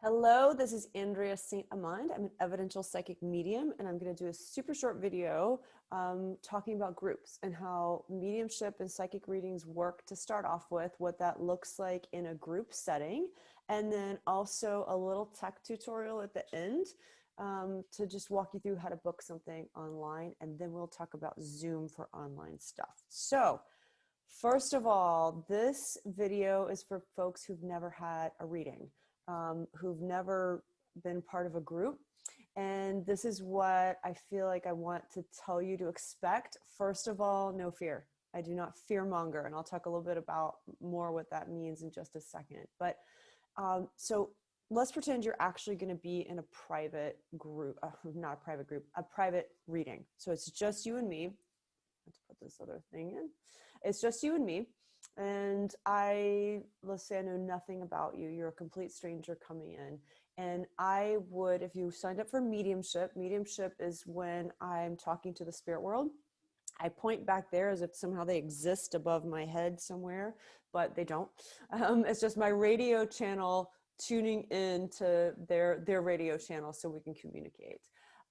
Hello, this is Andrea St. Amand. I'm an evidential psychic medium, and I'm going to do a super short video talking about groups and how mediumship and psychic readings work to start off with, what that looks like in a group setting, and then also a little tech tutorial at the end to just walk you through how to book something online, and then we'll talk about Zoom for online stuff. So, first of all, this video is for folks who've never had a reading, who've never been part of a group. And this is what I feel like I want to tell you to expect. First of all, no fear. I do not fear monger, and I'll talk a little bit about more what that means in just a second. But so let's pretend you're actually going to be in a private group, not a private group, a private reading. So it's just you and me. Let's put this other thing in. It's just you and me. And let's say I know nothing about you. You're a complete stranger coming in. And I would, if you signed up for mediumship is when I'm talking to the spirit world. I point back there as if somehow they exist above my head somewhere, but they don't. It's just my radio channel tuning in to their radio channel so we can communicate.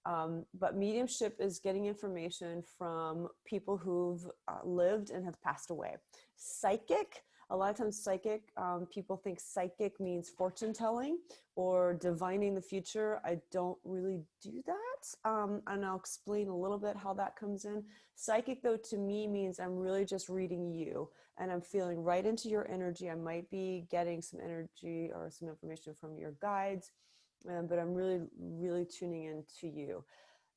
But mediumship is getting information from people who've lived and have passed away. Psychic, a lot of times people think psychic means fortune telling or divining the future. I don't really do that. And I'll explain a little bit how that comes in. Psychic, though, to me means I'm really just reading you and I'm feeling right into your energy. I might be getting some energy or some information from your guides, but I'm really, really tuning in to you.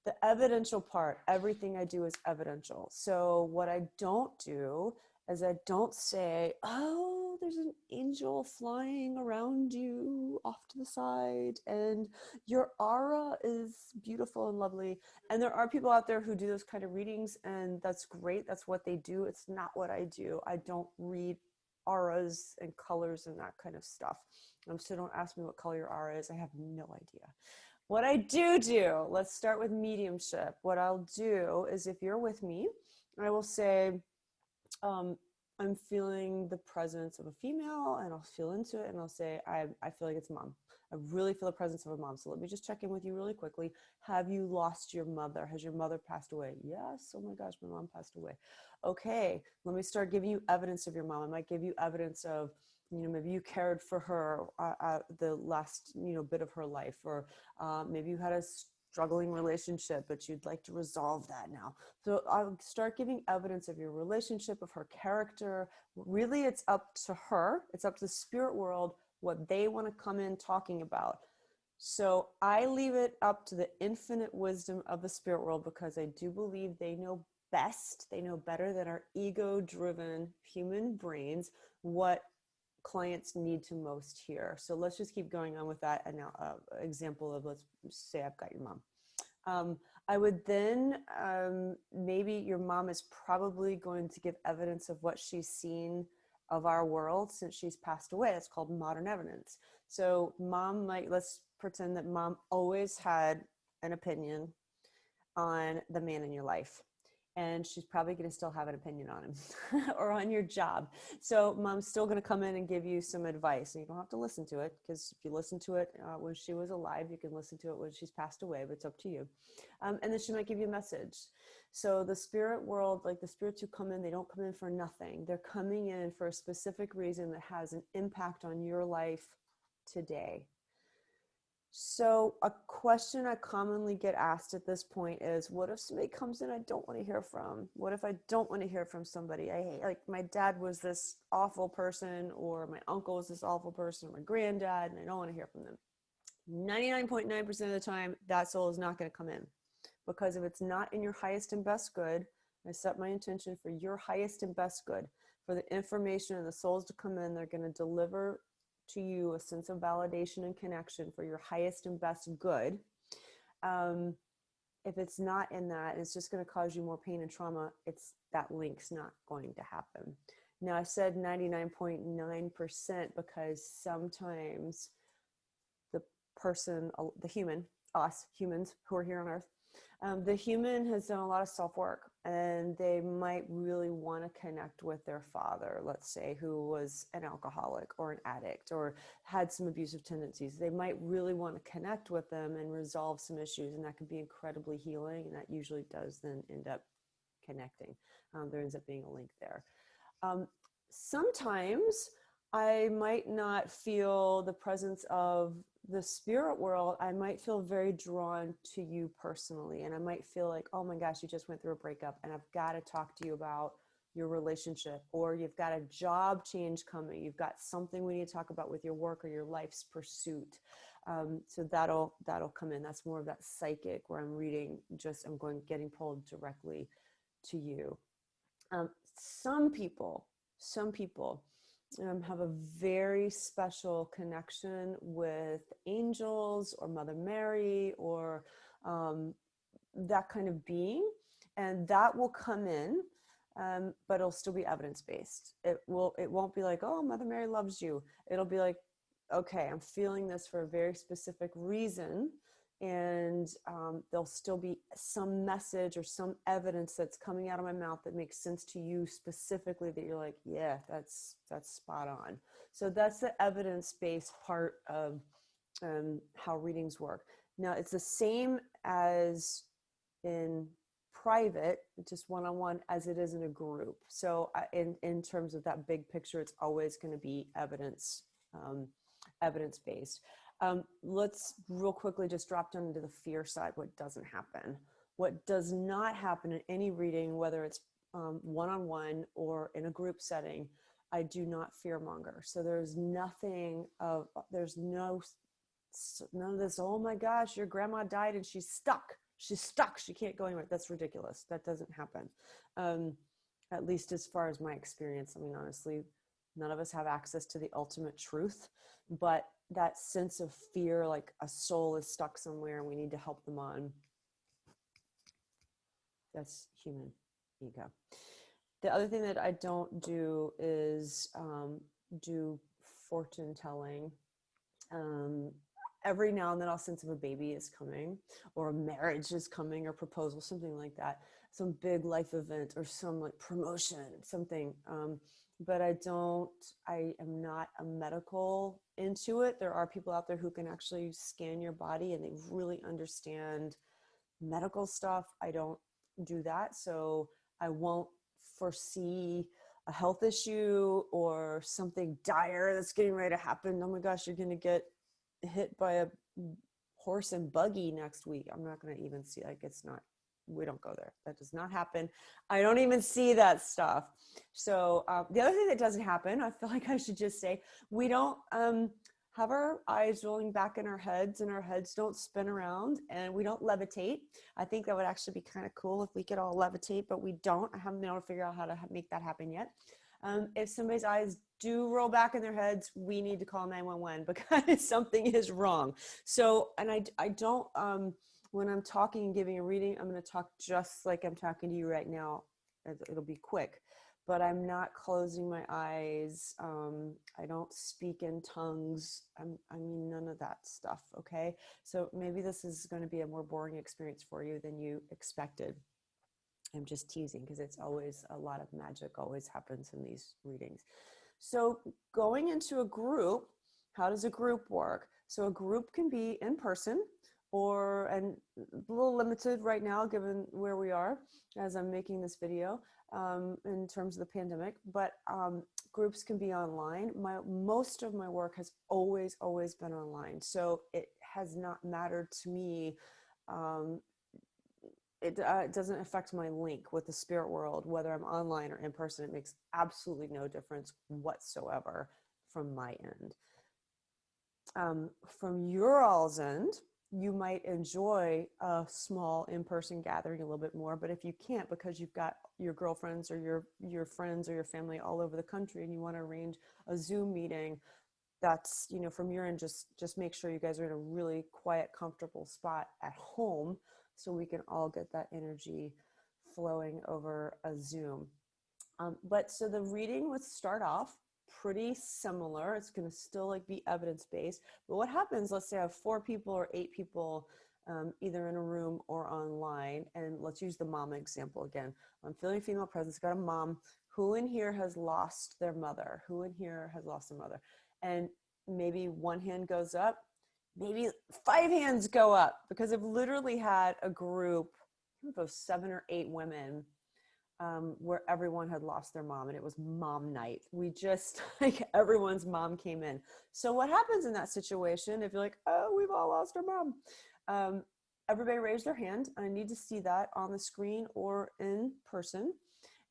The evidential part, everything I do is evidential. So what I don't do is I don't say, oh, there's an angel flying around you off to the side and your aura is beautiful and lovely. And there are people out there who do those kind of readings, and that's great. That's what they do. It's not what I do. I don't read auras and colors and that kind of stuff. So don't ask me what color your aura is. I have no idea. What I do, let's start with mediumship. What I'll do is, if you're with me, I will say, I'm feeling the presence of a female, and I'll feel into it, and I'll say, I feel like it's mom. I really feel the presence of a mom. So let me just check in with you really quickly. Have you lost your mother? Has your mother passed away? Yes. Oh my gosh, my mom passed away. Okay, let me start giving you evidence of your mom. I might give you evidence of, maybe you cared for her the last, bit of her life, or maybe you had a struggling relationship, but you'd like to resolve that now. So I'll start giving evidence of your relationship, of her character. Really, it's up to her. It's up to the spirit world what they want to come in talking about. So I leave it up to the infinite wisdom of the spirit world, because I do believe they know best. They know better than our ego-driven human brains what clients need to most hear. So let's just keep going on with that. And now example of, let's say I've got your mom. I would then, maybe your mom is probably going to give evidence of what she's seen of our world since she's passed away. It's called modern evidence. So mom let's pretend that mom always had an opinion on the man in your life, and she's probably going to still have an opinion on him or on your job. So mom's still going to come in and give you some advice, and you don't have to listen to it, because if you listen to it when she was alive, you can listen to it when she's passed away, but it's up to you. And then she might give you a message. So the spirit world, like the spirits who come in, they don't come in for nothing. They're coming in for a specific reason that has an impact on your life today. So a question I commonly get asked at this point is, what if somebody comes in I don't want to hear from? What if I don't want to hear from somebody I hate? Like, my dad was this awful person, or my uncle was this awful person, or my granddad, and I don't want to hear from them. 99.9% of the time, that soul is not going to come in, because if it's not in your highest and best good, I set my intention for your highest and best good, for the information and the souls to come in. They're going to deliver to you a sense of validation and connection for your highest and best good. If it's not in that, it's just going to cause you more pain and trauma. That link's not going to happen. Now, I said 99.9% because sometimes the person, the human, us humans who are here on earth, the human has done a lot of self-work. and they might really want to connect with their father, let's say, who was an alcoholic or an addict or had some abusive tendencies. They might really want to connect with them and resolve some issues, and that can be incredibly healing, and that usually does then end up connecting. There ends up being a link there. Sometimes I might not feel the presence of the spirit world. I might feel very drawn to you personally. And I might feel like, oh my gosh, you just went through a breakup and I've got to talk to you about your relationship, or you've got a job change coming. You've got something we need to talk about with your work or your life's pursuit. So that'll come in. That's more of that psychic where I'm reading, getting pulled directly to you. Some people have a very special connection with angels or Mother Mary or that kind of being, and that will come in, but it'll still be evidence-based. It won't be like, oh, Mother Mary loves you. It'll be like, okay, I'm feeling this for a very specific reason, and there'll still be some message or some evidence that's coming out of my mouth that makes sense to you specifically, that you're like, yeah, that's spot on. So that's the evidence-based part of how readings work. Now, it's the same as in private, just one-on-one, as it is in a group. So in terms of that big picture, it's always going to be evidence-based. Let's real quickly just drop down into the fear side. What doesn't happen? What does not happen in any reading, whether it's one-on-one or in a group setting, I do not fearmonger. So there's none of this, oh my gosh, your grandma died and she's stuck. She can't go anywhere. That's ridiculous. That doesn't happen. At least as far as my experience. I mean, honestly, none of us have access to the ultimate truth, but that sense of fear, like a soul is stuck somewhere and we need to help them on, that's human ego. The other thing that I don't do is do fortune telling. Every now and then I'll sense if a baby is coming or a marriage is coming or proposal, something like that, some big life event or some like promotion, something. But I am not a medical intuit. There are people out there who can actually scan your body and they really understand medical stuff. I don't do that. So I won't foresee a health issue or something dire that's getting ready to happen. Oh my gosh, you're going to get hit by a horse and buggy next week. I'm not going to even see, like, we don't go there. That does not happen. I don't even see that stuff. So the other thing that doesn't happen, I feel like I should just say, we don't have our eyes rolling back in our heads and our heads don't spin around, and we don't levitate. I think that would actually be kind of cool if we could all levitate, but we don't. I haven't been able to figure out how to make that happen yet. If somebody's eyes do roll back in their heads, we need to call 911 because something is wrong. So, and I don't, when I'm talking and giving a reading, I'm going to talk just like I'm talking to you right now. It'll be quick, but I'm not closing my eyes. I don't speak in tongues. I mean, none of that stuff. Okay. So maybe this is going to be a more boring experience for you than you expected. I'm just teasing because it's always a lot of magic always happens in these readings. So going into a group, how does a group work? So a group can be in person and a little limited right now given where we are as I'm making this video in terms of the pandemic, but groups can be online. Most of my work has always been online. So it has not mattered to me. It doesn't affect my link with the spirit world, whether I'm online or in person. It makes absolutely no difference whatsoever from my end. From your all's end, you might enjoy a small in-person gathering a little bit more, but if you can't because you've got your girlfriends or your friends or your family all over the country and you want to arrange a Zoom meeting, that's, from your end, just make sure you guys are in a really quiet, comfortable spot at home so we can all get that energy flowing over a Zoom. But so the reading would start off pretty similar. It's going to still be evidence-based. But what happens, let's say I have 4 people or 8 people either in a room or online. And let's use the mom example again. I'm feeling female presence, got a mom. Who in here has lost their mother? Who in here has lost their mother? And maybe one hand goes up, maybe 5 hands go up, because I've literally had a group of 7 or 8 women where everyone had lost their mom, and it was mom night. We just, like, everyone's mom came in. So what happens in that situation, if you're like, oh, we've all lost our mom, everybody raise their hand. I need to see that on the screen or in person.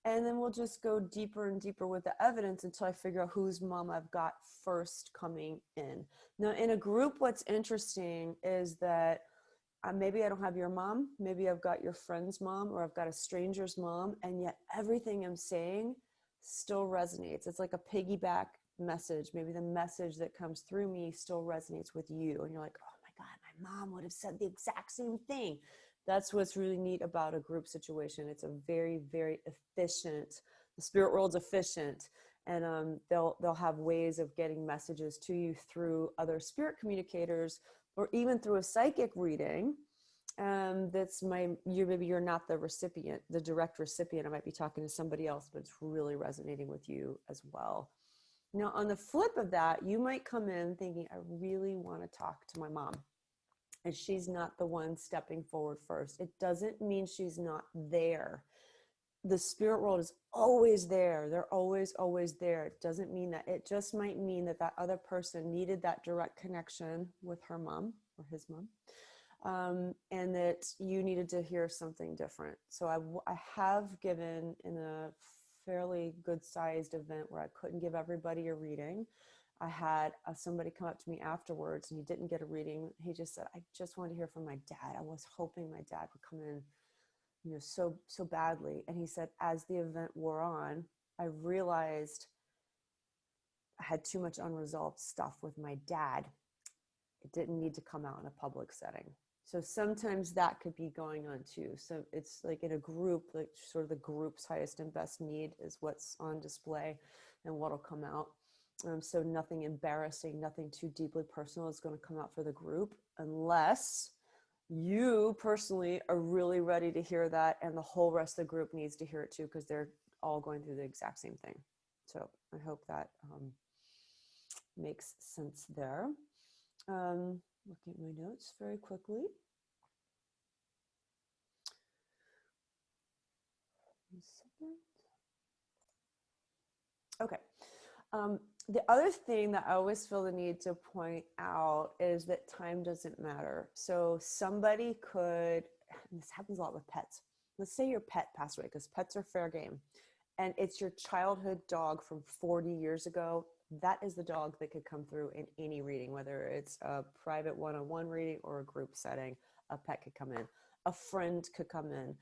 And then we'll just go deeper and deeper with the evidence until I figure out whose mom I've got first coming in. Now, in a group, what's interesting is that maybe I don't have your mom, maybe I've got your friend's mom, or I've got a stranger's mom, and yet everything I'm saying still resonates. It's like a piggyback message. Maybe the message that comes through me still resonates with you. And you're like, oh my God, my mom would have said the exact same thing. That's what's really neat about a group situation. It's a very, very efficient, the spirit world's efficient. And they'll have ways of getting messages to you through other spirit communicators, or even through a psychic reading. Maybe you're not the recipient, the direct recipient. I might be talking to somebody else, but it's really resonating with you as well. Now, on the flip of that, you might come in thinking, I really want to talk to my mom, and she's not the one stepping forward first. It doesn't mean she's not there. The spirit world is always there. They're always, always there. It doesn't mean that. It just might mean that that other person needed that direct connection with her mom or his mom, and that you needed to hear something different. So I have given, in a fairly good sized event where I couldn't give everybody a reading, I had somebody come up to me afterwards, and he didn't get a reading. He just said, I just wanted to hear from my dad. I was hoping my dad would come in, so badly. And he said, as the event wore on, I realized I had too much unresolved stuff with my dad. It didn't need to come out in a public setting. So sometimes that could be going on too. So it's like in a group, like sort of the group's highest and best need is what's on display and what'll come out. So nothing embarrassing, nothing too deeply personal is going to come out for the group, unless you personally are really ready to hear that, and the whole rest of the group needs to hear it too, because they're all going through the exact same thing. So I hope that makes sense there. Looking at my notes very quickly. Okay. The other thing that I always feel the need to point out is that time doesn't matter. So somebody could, and this happens a lot with pets. Let's say your pet passed away, because pets are fair game, and it's your childhood dog from 40 years ago. That is the dog that could come through in any reading, whether it's a private one-on-one reading or a group setting. A pet could come in. A friend could come in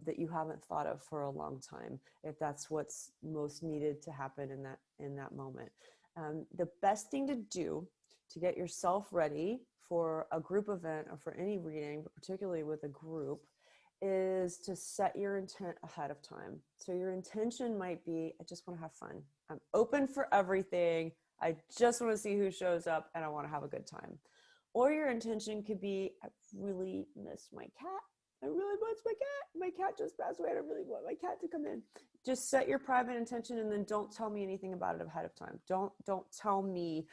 that you haven't thought of for a long time, if that's what's most needed to happen in that moment. The best thing to do to get yourself ready for a group event or for any reading, but particularly with a group, is to set your intent ahead of time. So your intention might be, I just want to have fun. I'm open for everything. I just want to see who shows up, and I want to have a good time. Or your intention could be, I really miss my cat. I really miss my cat. My cat just passed away, and I really want my cat to come in. Just set your private intention, and then don't tell me anything about it ahead of time. Don't tell me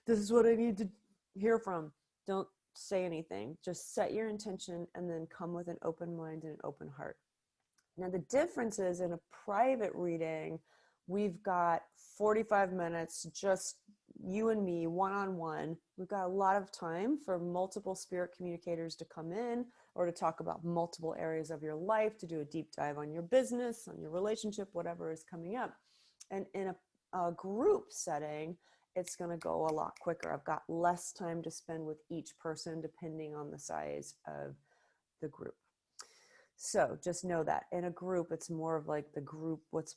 this is what I need to hear from. Don't say anything. Just set your intention and then come with an open mind and an open heart. Now, the difference is, in a private reading, we've got 45 minutes, just you and me, one-on-one. We've got a lot of time for multiple spirit communicators to come in, or to talk about multiple areas of your life, to do a deep dive on your business, on your relationship, whatever is coming up. And in a group setting, it's going to go a lot quicker. I've got less time to spend with each person, depending on the size of the group. So just know that in a group, it's more of like the group, what's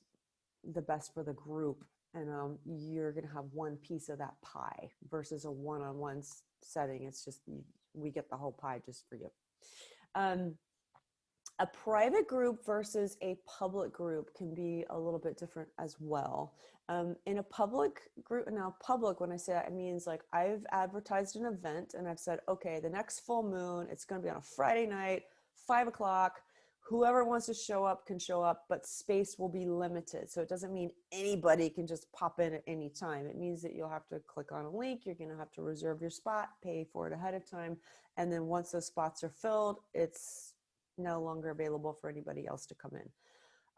the best for the group. And you're going to have one piece of that pie, versus a one-on-one setting. It's just, we get the whole pie just for you. A private group versus a public group can be a little bit different as well. In a public group, now public, when I say that, it means like I've advertised an event and I've said, okay, the next full moon, it's going to be on a Friday night, 5 o'clock. Whoever wants to show up can show up, but space will be limited. So it doesn't mean anybody can just pop in at any time. It means that you'll have to click on a link. You're going to have to reserve your spot, pay for it ahead of time. And then once those spots are filled, it's no longer available for anybody else to come in.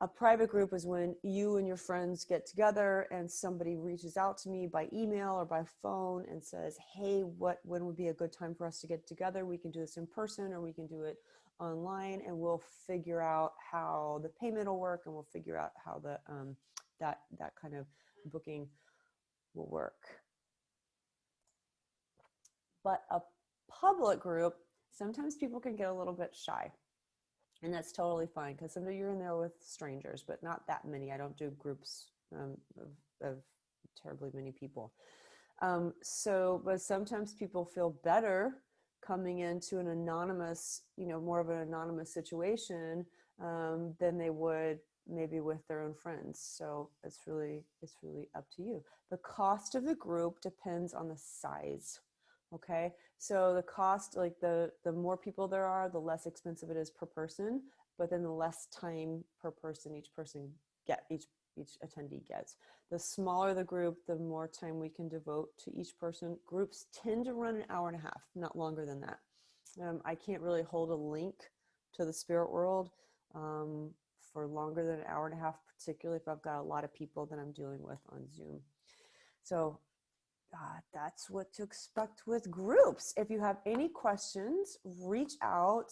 A private group is when you and your friends get together and somebody reaches out to me by email or by phone and says, hey, when would be a good time for us to get together? We can do this in person or we can do it online, and we'll figure out how the payment will work, and we'll figure out how the that kind of booking will work. But a public group, sometimes people can get a little bit shy. And that's totally fine, because sometimes you're in there with strangers, but not that many. I don't do groups of terribly many people. But sometimes people feel better coming into an anonymous, more of an anonymous situation than they would maybe with their own friends. So it's really up to you. The cost of the group depends on the size. Okay, so the cost, like the more people there are, the less expensive it is per person, but then the less time per person each attendee gets. The smaller the group, the more time we can devote to each person. Groups tend to run an hour and a half, not longer than that. I can't really hold a link to the spirit world for longer than an hour and a half, particularly if I've got a lot of people that I'm dealing with on Zoom. So that's what to expect with groups. If you have any questions, reach out.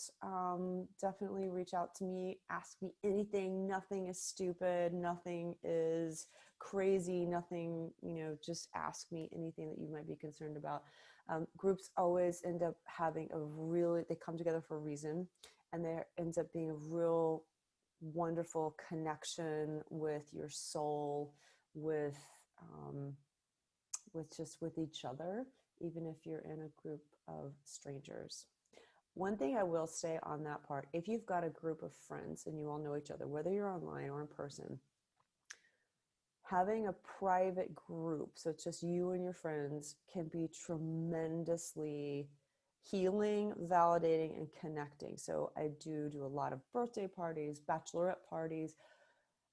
Definitely reach out to me. Ask me anything. Nothing is stupid. Nothing is crazy. Nothing, just ask me anything that you might be concerned about. Groups always end up having they come together for a reason, and there ends up being a real wonderful connection with your soul, with each other, even if you're in a group of strangers. One thing I will say on that part, if you've got a group of friends and you all know each other, whether you're online or in person, having a private group, so it's just you and your friends, can be tremendously healing, validating, and connecting. So I do a lot of birthday parties, bachelorette parties,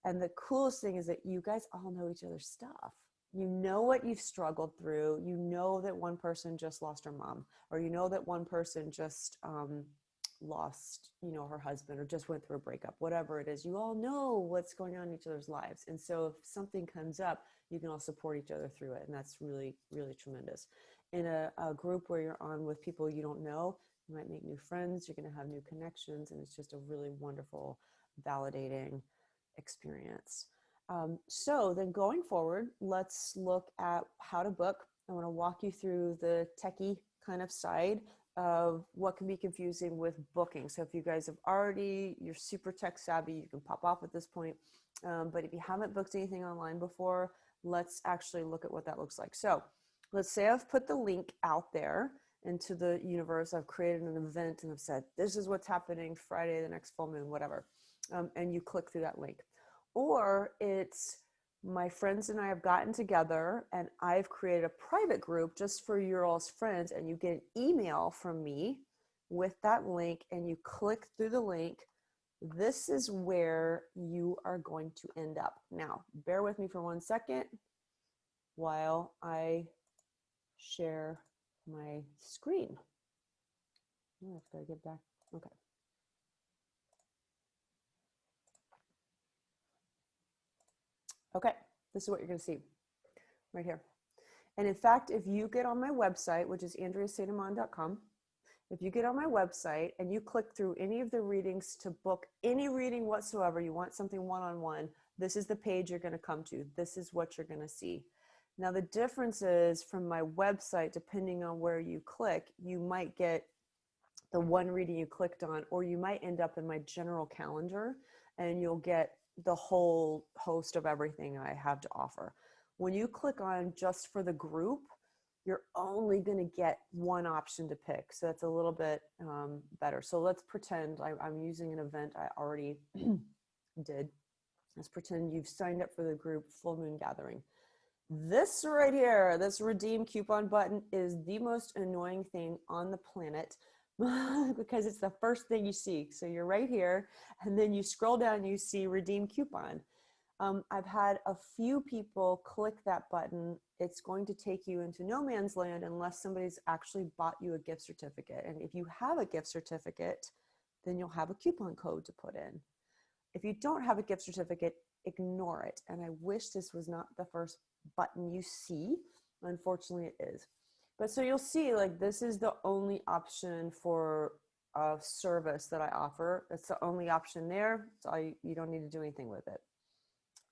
and the coolest thing is that you guys all know each other's stuff. You know what you've struggled through. You know that one person just lost her mom, or you know that one person just lost, her husband, or just went through a breakup, whatever it is. You all know what's going on in each other's lives. And so if something comes up, you can all support each other through it. And that's really, really tremendous. In a group where you're on with people you don't know, you might make new friends, you're going to have new connections, and it's just a really wonderful, validating experience. So then going forward, let's look at how to book. I want to walk you through the techie kind of side of what can be confusing with booking. So if you guys you're super tech savvy, you can pop off at this point. But if you haven't booked anything online before, let's actually look at what that looks like. So let's say I've put the link out there into the universe. I've created an event and I've said, this is what's happening Friday, the next full moon, whatever. And you click through that link. Or it's my friends and I have gotten together and I've created a private group just for your all's friends, and you get an email from me with that link and you click through the link. This is where you are going to end up. Now, bear with me for 1 second while I share my screen. Oh, I've got to get back. Okay. Okay, this is what you're going to see right here. And in fact, if you get on my website, which is andreasaintamon.com, if you get on my website and you click through any of the readings to book any reading whatsoever, you want something one-on-one, this is the page you're going to come to. This is what you're going to see. Now, the difference is from my website, depending on where you click, you might get the one reading you clicked on, or you might end up in my general calendar and you'll get the whole host of everything I have to offer. When you click on just for the group, you're only going to get one option to pick. So that's a little bit better. So let's pretend I'm using an event I already did. Let's pretend you've signed up for the group Full Moon Gathering. This right here, this redeem coupon button is the most annoying thing on the planet because it's the first thing you see. So you're right here, and then you scroll down and you see redeem coupon. I've had a few people click that button. It's going to take you into no man's land unless somebody's actually bought you a gift certificate. And if you have a gift certificate, then you'll have a coupon code to put in. If you don't have a gift certificate, ignore it. And I wish this was not the first button you see. Unfortunately, it is. But so you'll see, like, this is the only option for a service that I offer. It's the only option there. So you don't need to do anything with it.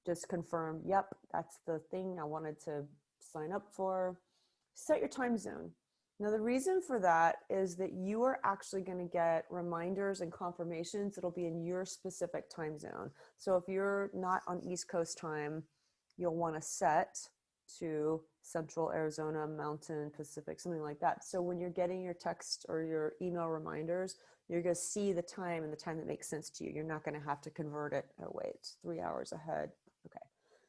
Just confirm, yep, that's the thing I wanted to sign up for. Set your time zone. Now, the reason for that is that you are actually going to get reminders and confirmations. It'll be in your specific time zone. So if you're not on East Coast time, you'll want to set to Central Arizona, Mountain, Pacific, something like that. So when you're getting your text or your email reminders, you're going to see the time and the time that makes sense to you. You're not going to have to convert it. Oh, wait, it's 3 hours ahead. Okay.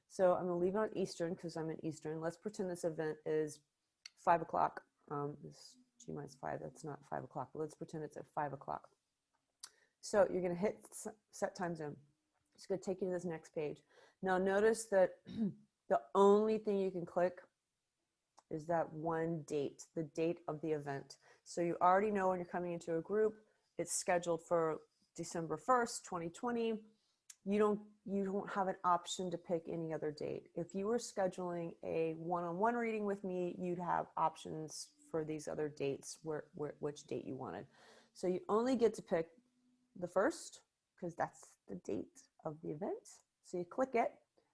So I'm going to leave it on Eastern because I'm in Eastern. Let's pretend this event is 5 o'clock. It's G minus 5. That's not 5 o'clock, but let's pretend it's at 5 o'clock. So you're going to hit set time zone. It's going to take you to this next page. Now notice that the only thing you can click is that one date, the date of the event. So you already know when you're coming into a group, it's scheduled for December 1st, 2020. You don't have an option to pick any other date. If you were scheduling a one-on-one reading with me, you'd have options for these other dates, which date you wanted. So you only get to pick the first because that's the date of the event. So you click it,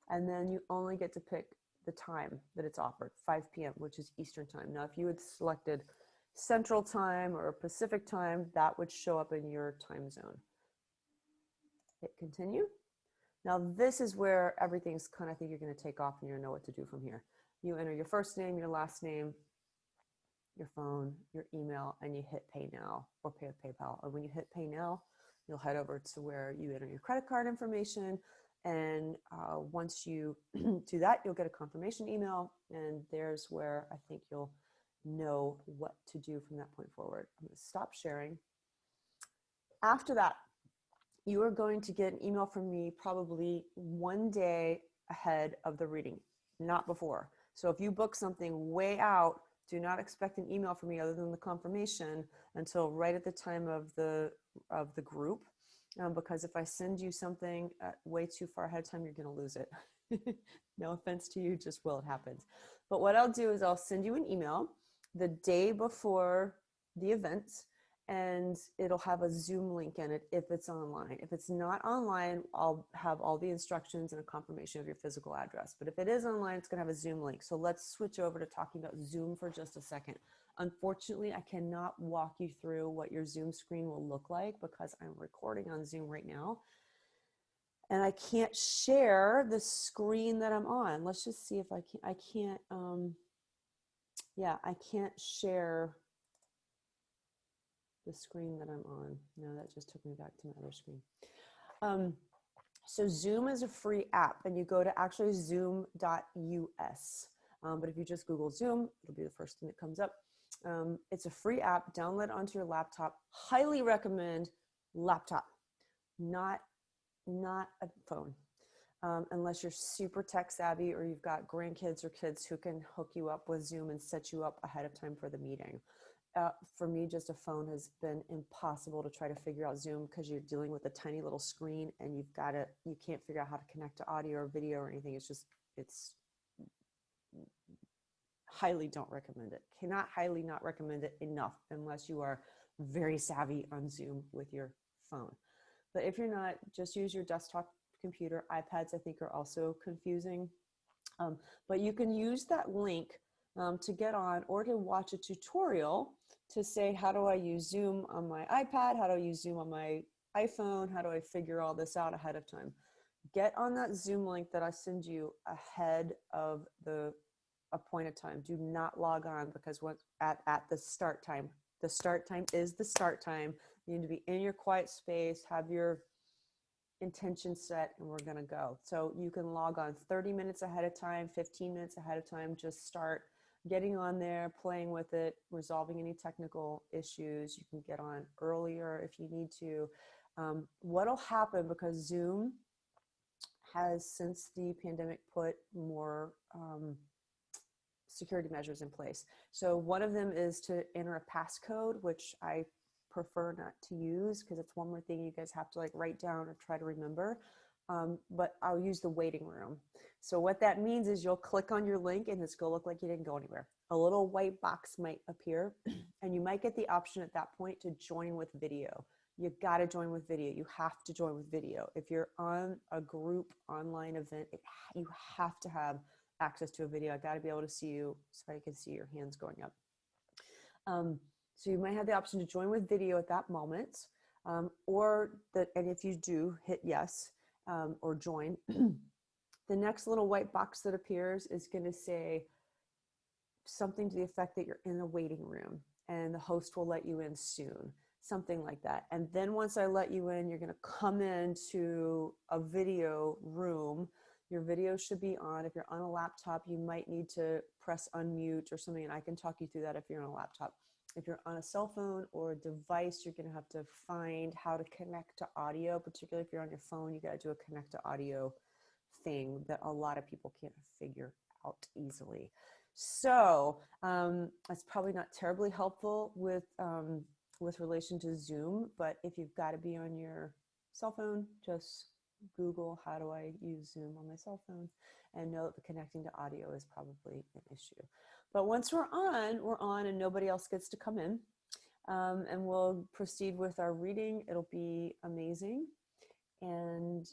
and then you only get to pick the time that it's offered, 5 p.m., which is Eastern time. Now, if you had selected Central time or Pacific time, that would show up in your time zone. Hit continue. Now, this is where everything's kind of, I think you're going to take off and you're going to know what to do from here. You enter your first name, your last name, your phone, your email, and you hit pay now or pay with PayPal. And when you hit pay now, you'll head over to where you enter your credit card information. And once you do that, you'll get a confirmation email. And there's where I think you'll know what to do from that point forward. I'm going to stop sharing. After that, you are going to get an email from me probably 1 day ahead of the reading, not before. So if you book something way out, do not expect an email from me other than the confirmation until right at the time of the group. Because if I send you something way too far ahead of time, you're going to lose it. No offense to you, just will, it happens. But what I'll do is I'll send you an email the day before the event, and it'll have a Zoom link in it if it's online. If it's not online, I'll have all the instructions and a confirmation of your physical address. But if it is online, it's going to have a Zoom link. So let's switch over to talking about Zoom for just a second. Unfortunately, I cannot walk you through what your Zoom screen will look like because I'm recording on Zoom right now. And I can't share the screen that I'm on. Let's just see if I can. I can't share the screen that I'm on. No, that just took me back to my other screen. So Zoom is a free app, and you go to actually zoom.us. But if you just Google Zoom, it'll be the first thing that comes up. It's a free app. Download onto your laptop. Highly recommend laptop, not a phone. Unless you're super tech savvy or you've got grandkids or kids who can hook you up with Zoom and set you up ahead of time for the meeting. For me, just a phone has been impossible to try to figure out Zoom because you're dealing with a tiny little screen and you can't figure out how to connect to audio or video or anything. It's highly don't recommend it. Cannot highly not recommend it enough unless you are very savvy on Zoom with your phone. But if you're not, just use your desktop computer. iPads, I think, are also confusing. But you can use that link to get on or to watch a tutorial to say, how do I use Zoom on my iPad? How do I use Zoom on my iPhone? How do I figure all this out ahead of time? Get on that Zoom link that I send you ahead of the appointed time. Do not log on, because at the start time is the start time. You need to be in your quiet space, have your intention set, and we're going to go. So you can log on 30 minutes ahead of time, 15 minutes ahead of time. Just start getting on there, playing with it, resolving any technical issues. You can get on earlier if you need to. What'll happen, because Zoom has, since the pandemic, put more security measures in place. So one of them is to enter a passcode, which I prefer not to use, because it's one more thing you guys have to like write down or try to remember. But I'll use the waiting room. So what that means is you'll click on your link and it's gonna look like you didn't go anywhere. A little white box might appear and you might get the option at that point to join with video. You gotta join with video. You have to join with video. If you're on a group online event, you have to have access to a video. I gotta be able to see you so I can see your hands going up. So you might have the option to join with video at that moment, and if you do, hit yes or join. The next little white box that appears is going to say something to the effect that you're in a waiting room and the host will let you in soon, something like that. And then once I let you in, you're going to come into a video room. Your video should be on. If you're on a laptop, you might need to press unmute or something, and I can talk you through that if you're on a laptop. If you're on a cell phone or a device, you're going to have to find how to connect to audio. Particularly if you're on your phone, you got to do a connect to audio thing that a lot of people can't figure out easily. So that's probably not terribly helpful with relation to Zoom, but if you've got to be on your cell phone, just Google how do I use Zoom on my cell phone, and know that the connecting to audio is probably an issue. But once we're on and nobody else gets to come in, and we'll proceed with our reading. It'll be amazing. And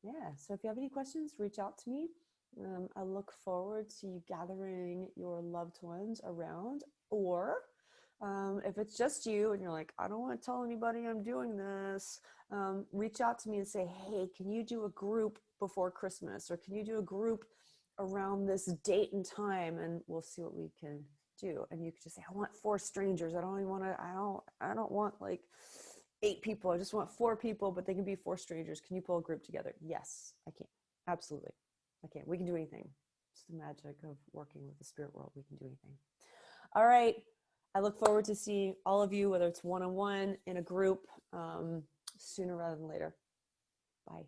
yeah, so if you have any questions, reach out to me. I look forward to you gathering your loved ones around, or if it's just you and you're like, I don't want to tell anybody I'm doing this, reach out to me and say, hey, can you do a group before Christmas? Or can you do a group around this date and time? And we'll see what we can do. And you could just say, I want 4 strangers. I don't want like 8 people. I just want 4 people, but they can be 4 strangers. Can you pull a group together? Yes, I can. Absolutely. I can. We can do anything. It's the magic of working with the spirit world. We can do anything. All right. I look forward to seeing all of you, whether it's one-on-one, in a group, sooner rather than later. Bye.